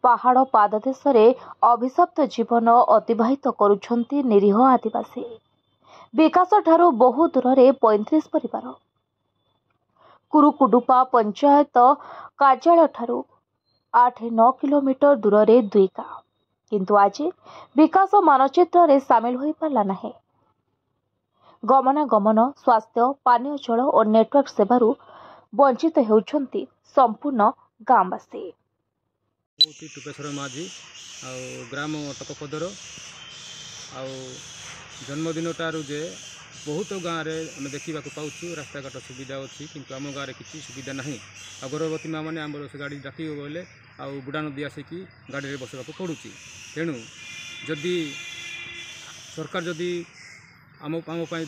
पहाड़ पाददेश अभिशप्त जीवन अतिवाहित करुछंती निरीह आदिवासी। विकास ठारू बहु दूर 35 परिवार। कुरुकुडुपा पंचायत कार्यालय ठारू 8-9 किलोमीटर दूर दुई गाँव, किंतु आज विकास मानचित्र रे सामिल हो पारला नहीं। गमनागमन, स्वास्थ्य, पानीय जल और नेटवर्क सेवारू वंचित होउछंती संपूर्ण गाँववासी। टुपेश्वर माझी ग्राम टकपदर जन्मदिन टारू जे बहुत गाँव में आम देखा पाऊँ रास्ता घाट सुविधा अच्छी, किंतु आम गाँव में किसी सुविधा ना। गर्भवती माँ मैंने आम से गाड़ी डाक बोले बुढ़ा नदी आसिक गाड़ी में बसवाक पड़ू। तेणु जदि सरकार जदि आम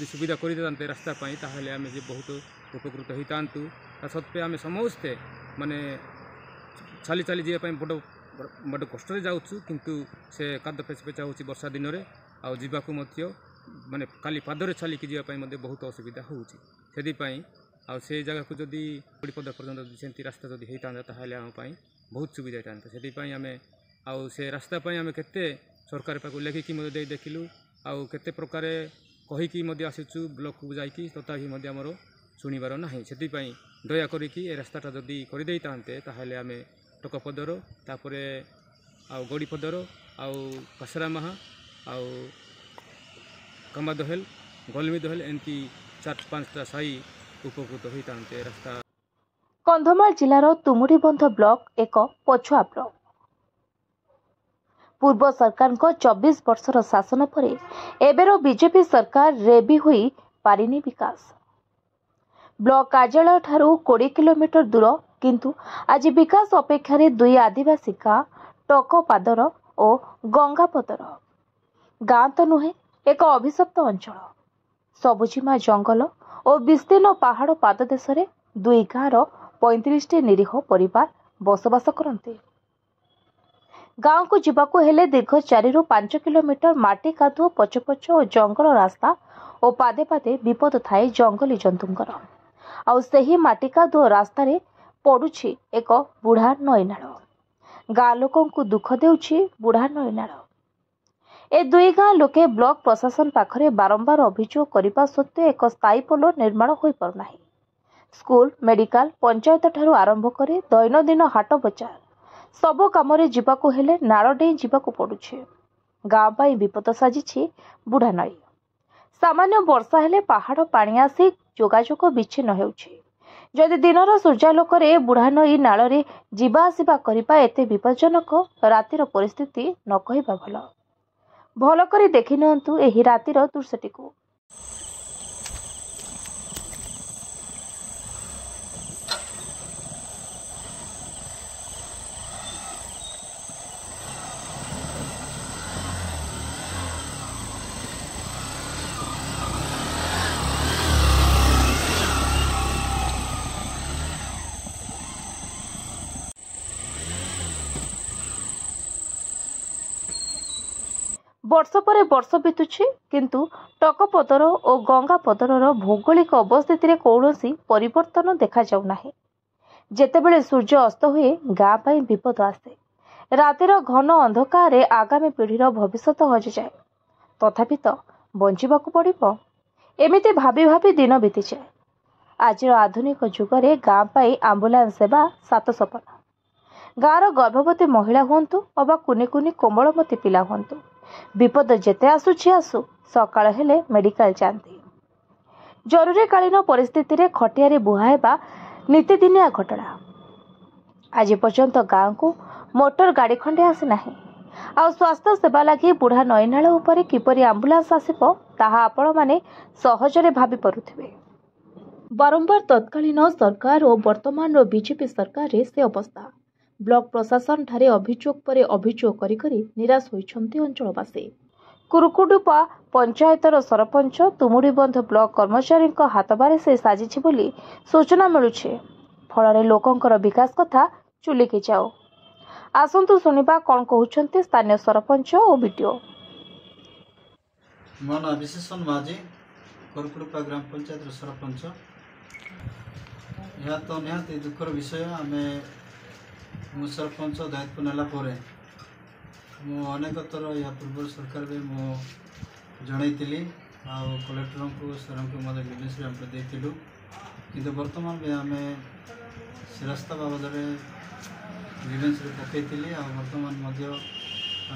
सुविधा कर दे रास्ता ताहले आम बहुत उपकृत होता। सत्वे आम समस्ते माने चली चली जावाई बड़ बड़ कष्ट जाऊँ, किंतु से काद पेचा हो वर्षा दिन में आवाक माने खाली पादरे चलिकी जावाई बहुत असुविधा होती। से जगह को जदि पद पर्यटन सेमती रास्ता जदि होता ताहले आम बहुत सुविधा होता। से आम से रास्ता आम केते सरकार पाक लेखिकी दे देखिलु केते प्रकार कहीकि आसुचु ब्लॉक को जाकि तथापि आमर शुणिबार ना। से दया करिकी ए रास्ताटा जदि करदे ताहले आम टकपदर तापर गड़ीपदर कसरामाहा कमादहेल गलमीदहेल एमती 4-5टा साई उपकृत होता रास्ता। कंधमाल जिलार तुमुडीबंध ब्लॉक एक पछुआ ब्लॉक। पूर्व सरकार 24 वर्षर शासन पर एबेर बीजेपी सरकार रेबी हुई पारिनी विकास। ब्लॉक कार्यालय ठारू 20 किलोमीटर दूर, किंतु आज विकास अपेक्षा दुई आदिवासी गाँ टकपादर और गंगापदर गाँ तो नुहे एक अभिशप्त अंचल। सबुजिमा जंगल और विस्तीर्ण पहाड़ पाददेश दुई गाँवर 35टी निरीह परिवार बसवास करते। गाँव को जीवाकू हेले दीर्घ 4-5 किलोमीटर माटी कादुओ पछपछ और जंगल रास्ता और पादे पादे विपद थाए जंगली जंतुंकर। आउ सही माटी कादुओ रास्ता रे पड़ुछि एक बुढ़ा नईनाल। गाँ लोकों को दुख देउछि बुढ़ा नईनाल। ए दुई गाँ लोके ब्लॉक प्रशासन पाखरे बारंबार अभियोग करने सत्वे एक स्थायी पोल निर्माण हो पारना। स्कूल, मेडिकल, पंचायत ठारू आरंभ करे दैनंदिन हाट बजार सब काम जीवाकू हेले नाल डेई जीवाकू पड़ुछि। गाँ पाई विपद साजिछि बुढ़ा नई। सामान्य वर्षा हेले पहाड़ पानी आसी जोगाजोग विच्छिन्न हेउछि। जदि दिनर सूर्यालोक बुढ़ा नई नाल रे जीवा आसिबा करिबा एते विपज्जनक, रातिर परिस्थिति न कहिबा भल। भल करी देखि नियंतु एही रातिर दृश्यटिकु। वर्ष पर वर्ष बीतुछि, किंतु टकपदर और गंगापदर भौगोलिक अवस्थिति कौनसी परिवर्तन देखा जाउ नाही। जेतेबेले सूर्य अस्त हुए गाँ पाई विपद आसे। रातिर घन अंधकार आगामी पीढ़ीर भविष्यत हजि जाए। तथापि तो बंचिबाकू पड़िबो, एमिति भाबी भाबी दिन बीती जाए। आज आधुनिक जुगरे गाँ पाई आंबुलांस सेवा 7 सपना। गाँर गर्भवती महिला हुंतु अबा कुनी कुनी कोमलमती पिला हुंतु, विपद जेते आसुछि आसु सकाळ हेले मेडिकल जाती। जरूरीकालीन परिस्थिति रे खटियारे बुहाएबा नीतिदिनिया घटना। आज पर्यंत गाँ को मोटर गाड़ी खंडे आसी नाही। आ स्वास्थ्य सेवा लगी बुढ़ा नईनाल उपरे किपरि आंबुलांस आसिबो ताहा आपण माने सहजरे भाबी परुथिबे। बारंबार तत्कालीन सरकार और वर्तमान बीजेपी सरकार रे से अवस्था। ब्लॉक प्रशासन ठारे अभियोग पर अभियोग करी निराश होइछंती अंचलवासी। कुरुकुडुपा पंचायतर सरपंच तुमुडीबंध ब्लॉक कर्मचारी हाथबारे से साजिछि बोली सूचना मिलुछि। फल लोकंकर विकास कथा चुलिकी जाओ। आसंतु सुनिबा कौन कहउछंती स्थानीय सरपंच और वीडियो। मो ना विशेषण माझी कुरुकुडुपा ग्राम पंचायत सरपंच। यह तो निहाती दुखर विषय। आम ମୁଁ ସରପଞ୍ଚ ଦାୟିତ୍ୱ ନେଲା ପରେ ମୁଁ ଅନେକ ଥର ୟା ପୂର୍ବରୁ ସରକାରରେ ମୁଁ ଜଣାଇଥିଲି ଆଉ କଲେକ୍ଟରଙ୍କୁ ସାର୍ଙ୍କୁ ମଧ୍ୟ ବିଜନେସ୍ରେ ଆମେ ଦେଇଥିଲୁ, କିନ୍ତୁ ବର୍ତ୍ତମାନ ବି ଆମେ ସେ ରାସ୍ତା ବାବଦରେ ବିଜନେସ୍ରେ ପକାଇଥିଲି ଆଉ ବର୍ତ୍ତମାନ ମଧ୍ୟ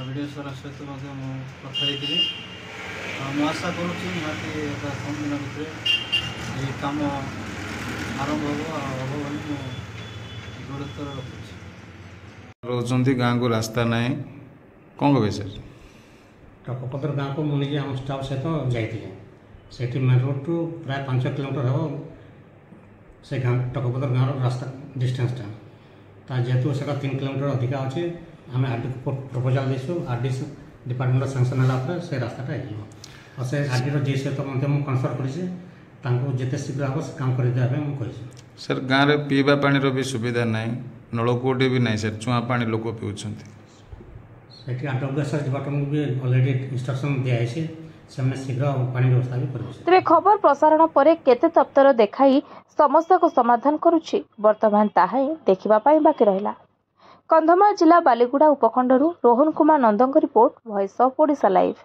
ଭିଡ଼ିଓ ସାର୍ ସହିତ ମଧ୍ୟ ମୁଁ କଥା ହେଇଥିଲି। ମୁଁ ଆଶା କରୁଛି ନିହାତି ଏକ କମ୍ ଦିନ ଭିତରେ ଏହି କାମ ଆରମ୍ଭ ହେବ ଆଉ ହେବ ବୋଲି ମୁଁ ଦୃଢ଼ତର ରଖୁଛି। ରହୁଛନ୍ତି ଗାଁକୁ ରାସ୍ତା ନାହିଁ, କ'ଣ କହିବେ ସାର୍? ଟକପଦର ଗାଁକୁ ମୁଁ ନିଜେ ଆମ ଷ୍ଟାଫ୍ ସହିତ ଯାଇଥିଲି। ସେଠି ମେନ୍ ରୋଡ଼୍ଠୁ ପ୍ରାୟ 5 କିଲୋମିଟର ହେବ ସେ ଗାଁ ଟକପଦର ଗାଁର ରାସ୍ତା ଡିଷ୍ଟାନ୍ସଟା। ତା ଯେହେତୁ ସେଟା 3 କିଲୋମିଟର ଅଧିକା ଅଛି, ଆମେ ଆର୍ଡିକୁ ପ୍ରପୋଜାଲ୍ ଦେଇଛୁ। ଆର୍ଡି ଡିପାର୍ଟମେଣ୍ଟ ସାଂସନ୍ ହେଲା ପରେ ସେ ରାସ୍ତାଟା ହେଇଯିବ। ଆଉ ସେ ଆର୍ଡିର ଜି ସହିତ ମଧ୍ୟ ମୁଁ କନସଲ୍ଟ କରିଛି, ତାଙ୍କୁ ଯେତେ ଶୀଘ୍ର ହେବ ସେ କାମ କରିଦେବା ପାଇଁ ମୁଁ କହିଛି। ସାର୍ ଗାଁରେ ପିଇବା ପାଣିର ବି ସୁବିଧା ନାହିଁ, ନଳକୂଅଟି ବି ନାହିଁ ସାର୍, ଚୁଆଁ ପାଣି ଲୋକ ପିଉଛନ୍ତି। ସେଠି AWS ଡିପାର୍ଟମେଣ୍ଟକୁ ବି ଅଲରେଡ଼ି ଇନଷ୍ଟ୍ରକ୍ସନ୍ ଦିଆଯାଇଛି, ସେମାନେ ଶୀଘ୍ର ପାଣି ବ୍ୟବସ୍ଥା ବି କରିବେ। ତେବେ ଖବର ପ୍ରସାରଣ ପରେ କେତେ ତପ୍ତର ଦେଖାଇ ସମସ୍ୟାକୁ ସମାଧାନ କରୁଛି ବର୍ତ୍ତମାନ ତାହା ହିଁ ଦେଖିବା ପାଇଁ ବାକି ରହିଲା। କନ୍ଧମାଳ ଜିଲ୍ଲା ବାଲିଗୁଡ଼ା ଉପଖଣ୍ଡରୁ ରୋହନ କୁମାର ନନ୍ଦଙ୍କ report, voice of Odisha live.